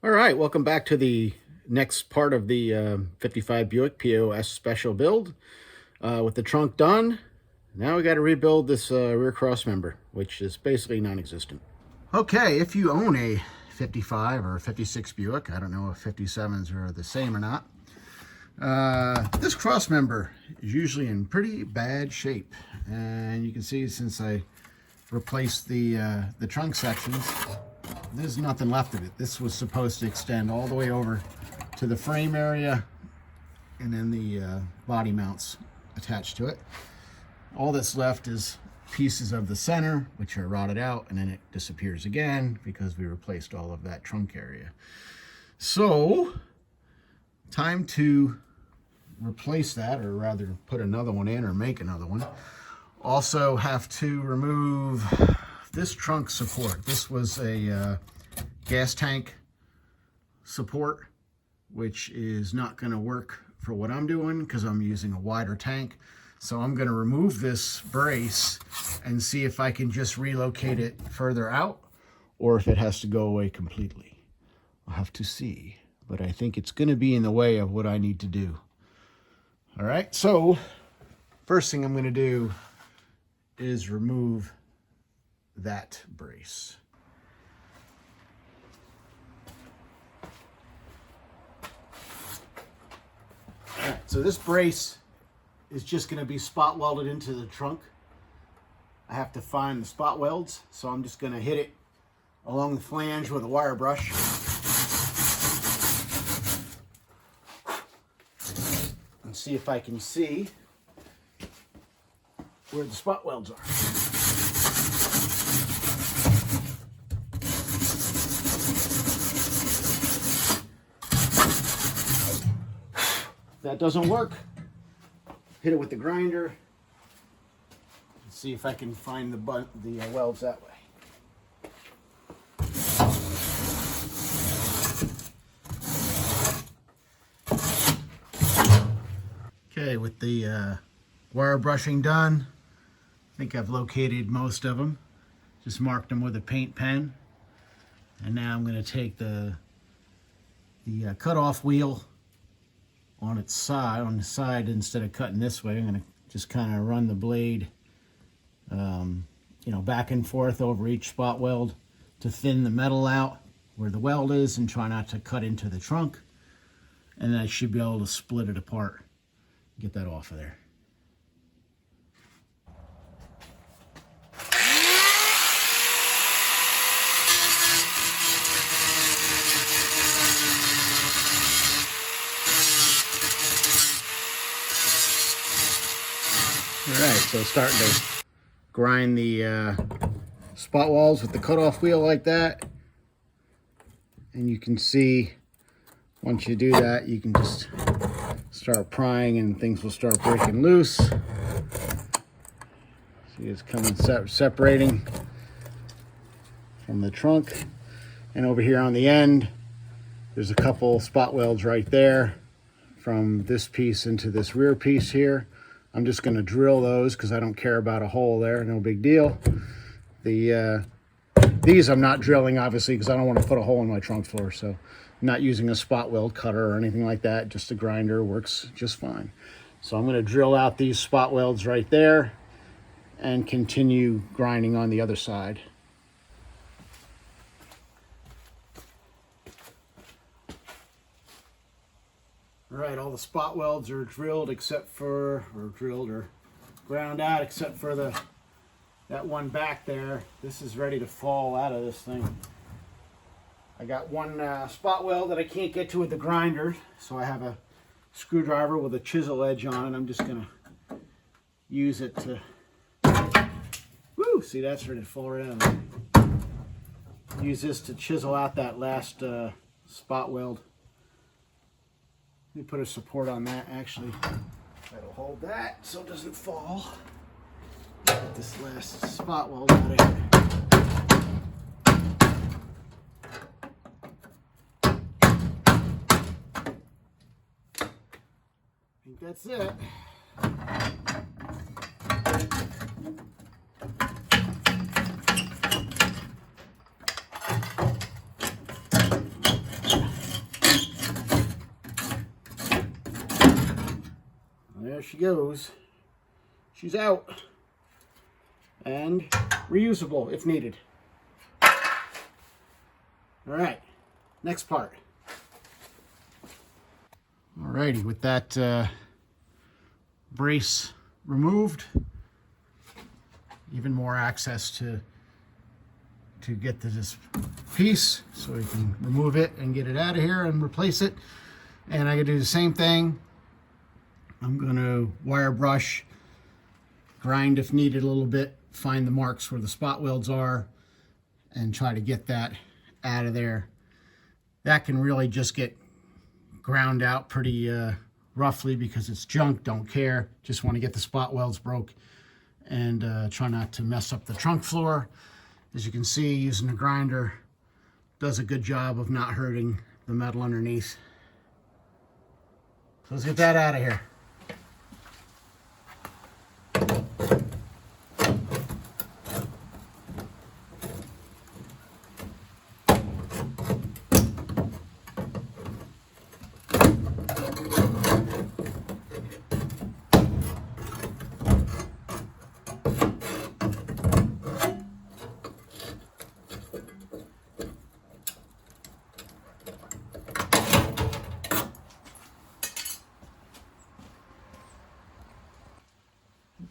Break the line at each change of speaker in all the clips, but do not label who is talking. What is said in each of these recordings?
All right, welcome back to the next part of the 55 Buick POS special build. With the trunk done, now we got to rebuild this rear cross member, which is basically non-existent. Okay, if you own a 55 or 56 Buick, I don't know if 57s are the same or not, this cross member is usually in pretty bad shape. And you can see since I replaced the trunk sections, there's nothing left of it. This was supposed to extend all the way over to the frame area and then the body mounts attached to it. All that's left is pieces of the center, which are rotted out, and then it disappears again because we replaced all of that trunk area. So, time to replace that, or rather put another one in or make another one. Also have to remove this trunk support. This was a gas tank support, which is not going to work for what I'm doing because I'm using a wider tank. So I'm going to remove this brace and see if I can just relocate it further out or if it has to go away completely. I'll have to see, but I think it's going to be in the way of what I need to do. All right, so first thing I'm going to do is remove that brace. All right, so this brace is just going to be spot welded into the trunk. I have to find the spot welds, so I'm just going to hit it along the flange with a wire brush. And see if I can see where the spot welds are. If that doesn't work, hit it with the grinder and see if I can find the welds that way. Okay, with the wire brushing done, I think I've located most of them. Just marked them with a paint pen. And now I'm going to take the cutoff wheel on the side, instead of cutting this way. I'm going to just kind of run the blade, back and forth over each spot weld to thin the metal out where the weld is and try not to cut into the trunk. And then I should be able to split it apart, get that off of there. All right, so starting to grind the spot walls with the cutoff wheel like that. And you can see once you do that, you can just start prying and things will start breaking loose. See, it's coming separating from the trunk. And over here on the end, there's a couple spot welds right there from this piece into this rear piece here. I'm just going to drill those because I don't care about a hole there, no big deal. These I'm not drilling, obviously, because I don't want to put a hole in my trunk floor, so I'm not using a spot weld cutter or anything like that. Just a grinder works just fine. So I'm going to drill out these spot welds right there and continue grinding on the other side. All right, all the spot welds are drilled or ground out except for that one back there. This is ready to fall out of this thing. I got one spot weld that I can't get to with the grinder, so I have a screwdriver with a chisel edge on it. I'm just gonna use it to, see, that's ready to fall right out of there. Use this to chisel out that last spot weld. Let me put a support on that, actually. That'll hold that so it doesn't fall. Get this last spot weld out of here. I think that's it. there she goes. She's out. And reusable if needed. Alright, next part. Alrighty, with that brace removed, even more access to get to this piece, so we can remove it and get it out of here and replace it. And I can do the same thing. I'm gonna wire brush, grind if needed a little bit, find the marks where the spot welds are, and try to get that out of there. That can really just get ground out pretty roughly because it's junk, don't care. Just want to get the spot welds broke and try not to mess up the trunk floor. As you can see, using the grinder does a good job of not hurting the metal underneath. So let's get that out of here.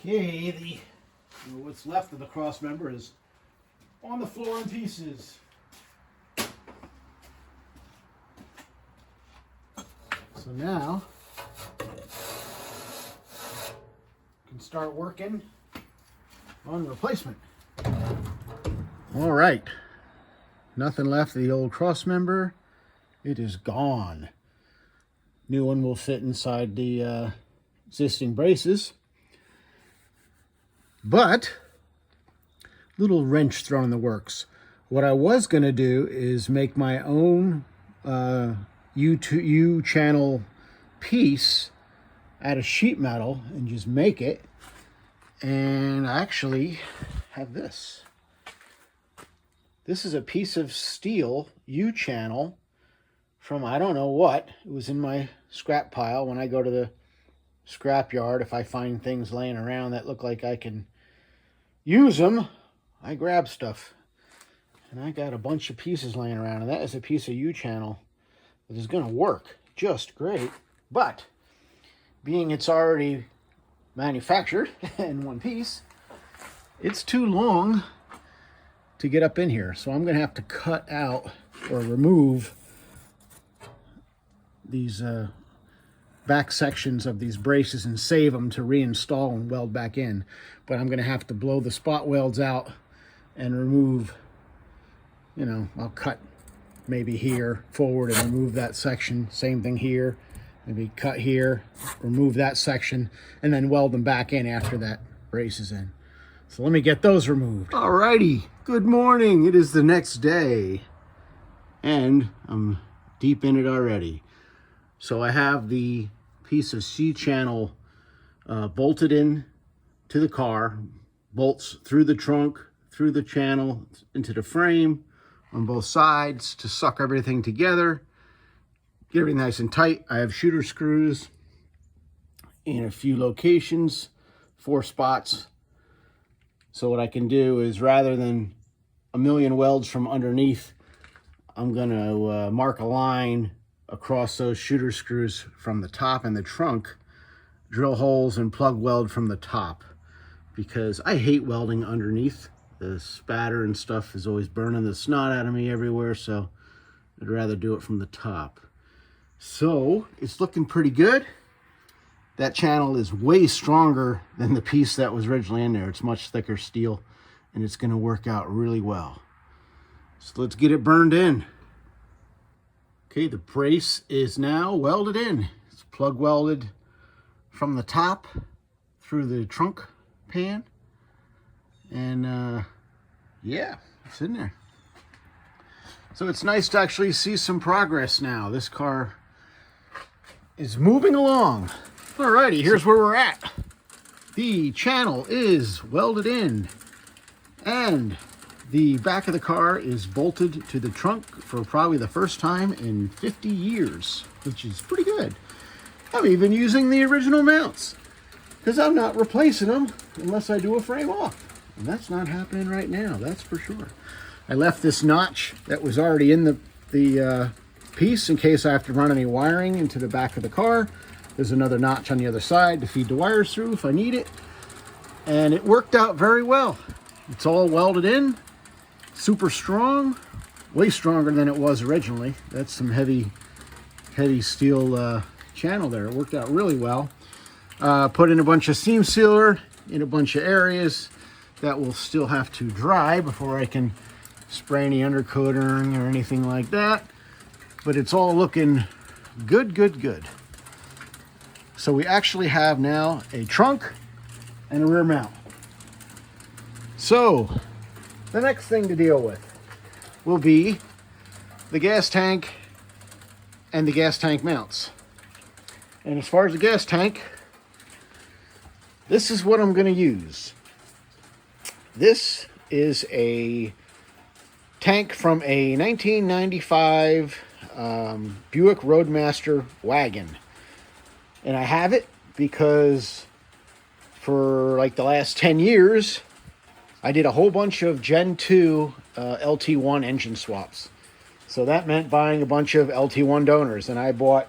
Okay, what's left of the cross member is on the floor in pieces. So now we can start working on replacement. All right, nothing left of the old cross member. It is gone. New one will fit inside the existing braces. But, little wrench thrown in the works. What I was going to do is make my own U-channel piece out of sheet metal and just make it. And I actually have this. This is a piece of steel U-channel from I don't know what. It was in my scrap pile when I go to the scrap yard. If I find things laying around that look like I can use them, I grab stuff. And I got a bunch of pieces laying around, and that is a piece of U-channel that is going to work just great. But being it's already manufactured in one piece, it's too long to get up in here. So I'm going to have to cut out or remove these back sections of these braces and save them to reinstall and weld back in. But I'm going to have to blow the spot welds out and remove, you know, I'll cut maybe here forward and remove that section. Same thing here. Maybe cut here, remove that section, and then weld them back in after that brace is in. So let me get those removed. Alrighty, good morning. It is the next day, and I'm deep in it already. So I have the piece of C-channel bolted in to the car, bolts through the trunk, through the channel, into the frame on both sides to suck everything together, get everything nice and tight. I have shooter screws in a few locations, 4 spots. So what I can do is, rather than a million welds from underneath, I'm gonna mark a line across those shooter screws from the top and the trunk, drill holes and plug weld from the top, because I hate welding underneath. The spatter and stuff is always burning the snot out of me everywhere, so I'd rather do it from the top. So it's looking pretty good. That channel is way stronger than the piece that was originally in there. It's much thicker steel, and it's going to work out really well. So let's get it burned in. Okay, the brace is now welded in. It's plug welded from the top through the trunk pan. And yeah, it's in there. So it's nice to actually see some progress now. This car is moving along. Alrighty, here's where we're at. The channel is welded in, and the back of the car is bolted to the trunk for probably the first time in 50 years, which is pretty good. I'm even using the original mounts. because I'm not replacing them unless I do a frame off. And that's not happening right now, that's for sure. I left this notch that was already in the piece in case I have to run any wiring into the back of the car. There's another notch on the other side to feed the wires through if I need it. And it worked out very well. It's all welded in, super strong, way stronger than it was originally. That's some heavy steel channel there. It worked out really well. Put in a bunch of seam sealer in a bunch of areas that will still have to dry before I can spray any undercoating or anything like that. But it's all looking good, good, good. So we actually have now a trunk and a rear mount. So the next thing to deal with will be the gas tank and the gas tank mounts. And as far as the gas tank, this is what I'm going to use. This is a tank from a 1995 Buick Roadmaster wagon. And I have it because for like the last 10 years, I did a whole bunch of Gen 2 LT1 engine swaps. So that meant buying a bunch of LT1 donors. And I bought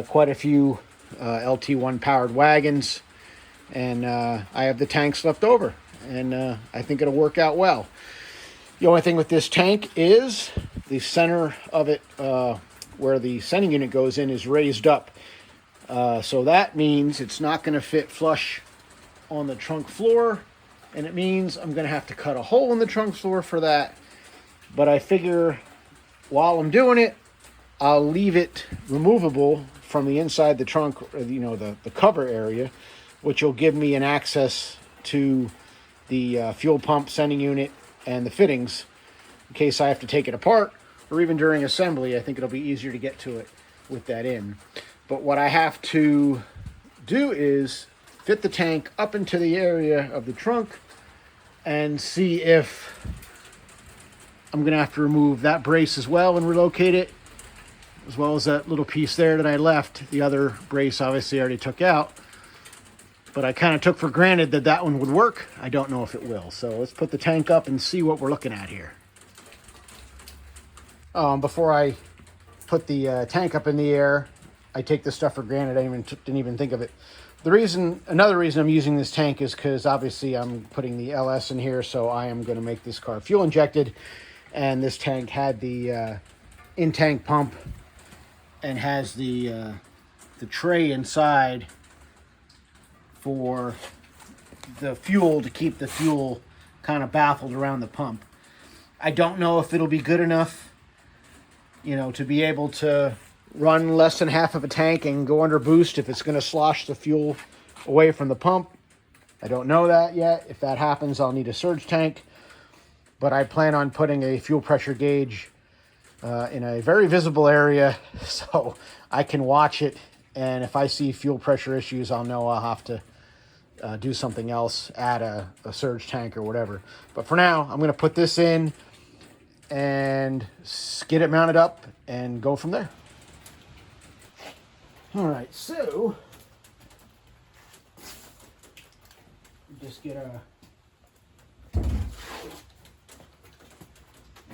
quite a few LT1 powered wagons. And I have the tanks left over. And I think it'll work out well. The only thing with this tank is the center of it, where the sending unit goes in, is raised up. So that means it's not going to fit flush on the trunk floor. And it means I'm going to have to cut a hole in the trunk floor for that. But I figure while I'm doing it, I'll leave it removable from the inside the trunk, you know, the cover area, which will give me an access to the fuel pump, sending unit, and the fittings in case I have to take it apart, or even during assembly. I think it'll be easier to get to it with that in. But what I have to do is fit the tank up into the area of the trunk and see if I'm going to have to remove that brace as well and relocate it, as well as that little piece there that I left. The other brace obviously I already took out, but I kind of took for granted that that one would work. I don't know if it will. So let's put the tank up and see what we're looking at here. Before I put the tank up in the air, I take this stuff for granted. I didn't even think of it. Another reason I'm using this tank is because obviously I'm putting the LS in here, so I am going to make this car fuel injected. And this tank had the in-tank pump and has the tray inside for the fuel, to keep the fuel kind of baffled around the pump. I don't know if it'll be good enough, you know, to be able to run less than half of a tank and go under boost if it's going to slosh the fuel away from the pump. I don't know that yet. If that happens, I'll need a surge tank. But I plan on putting a fuel pressure gauge in a very visible area so I can watch it. And if I see fuel pressure issues, I'll know I'll have to do something else, add a surge tank or whatever. But for now, I'm going to put this in and get it mounted up and go from there. All right, so just get a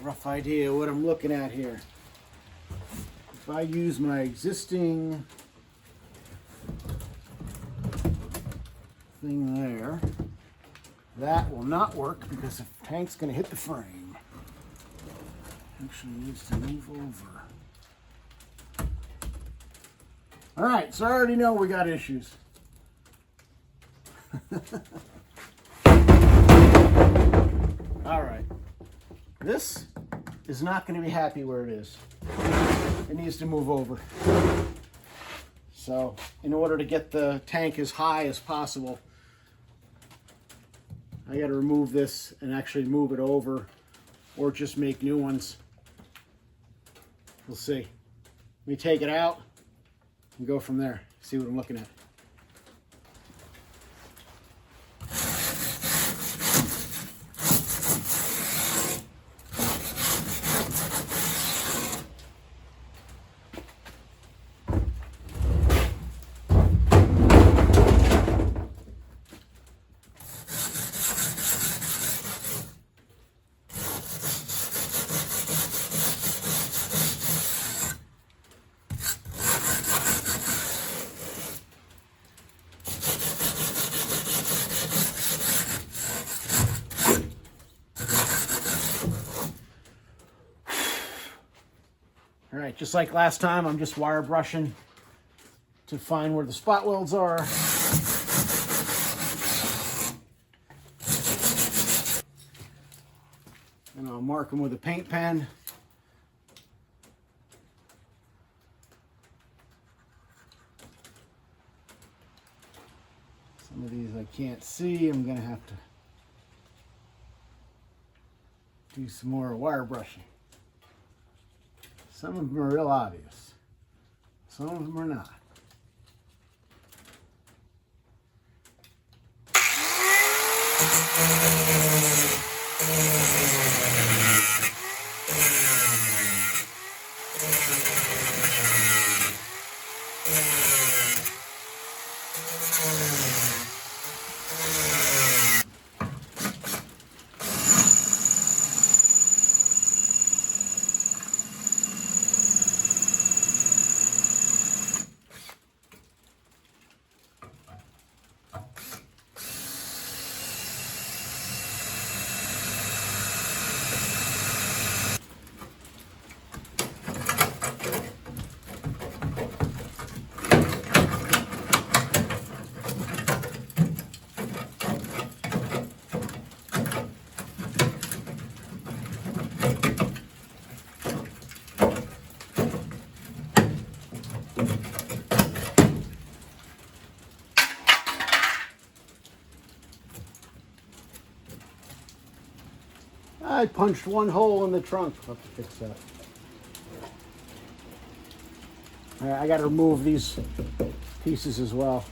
rough idea of what I'm looking at here. If I use my existing thing there, that will not work because the tank's going to hit the frame. Actually needs to move over. All right, so I already know we got issues. All right, this is not going to be happy where it is. It needs to move over. So in order to get the tank as high as possible, I got to remove this and actually move it over, or just make new ones. We'll see. Let me take it out and go from there. See what I'm looking at. All right, just like last time, I'm just wire brushing to find where the spot welds are. And I'll mark them with a paint pen. Some of these I can't see. I'm gonna have to do some more wire brushing. Some of them are real obvious. Some of them are not. I punched one hole in the trunk. I'll have to fix that. All right, I got to remove these pieces as well.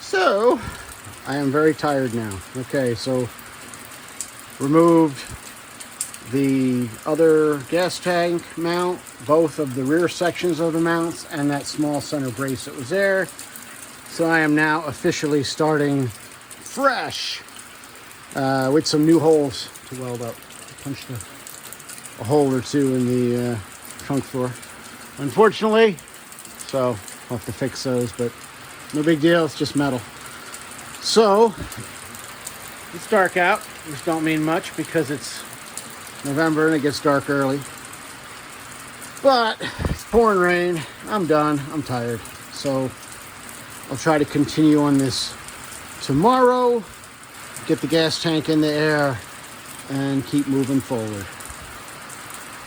So, I am very tired now. Okay, so removed the other gas tank mount, both of the rear sections of the mounts, and that small center brace that was there. So I am now officially starting fresh. With some new holes to weld up. I punched a hole or two in the trunk floor, unfortunately, so I'll have to fix those, but no big deal, it's just metal. So, it's dark out, which don't mean much because it's November and it gets dark early. But, it's pouring rain, I'm done, I'm tired. So, I'll try to continue on this tomorrow. Get the gas tank in the air and keep moving forward.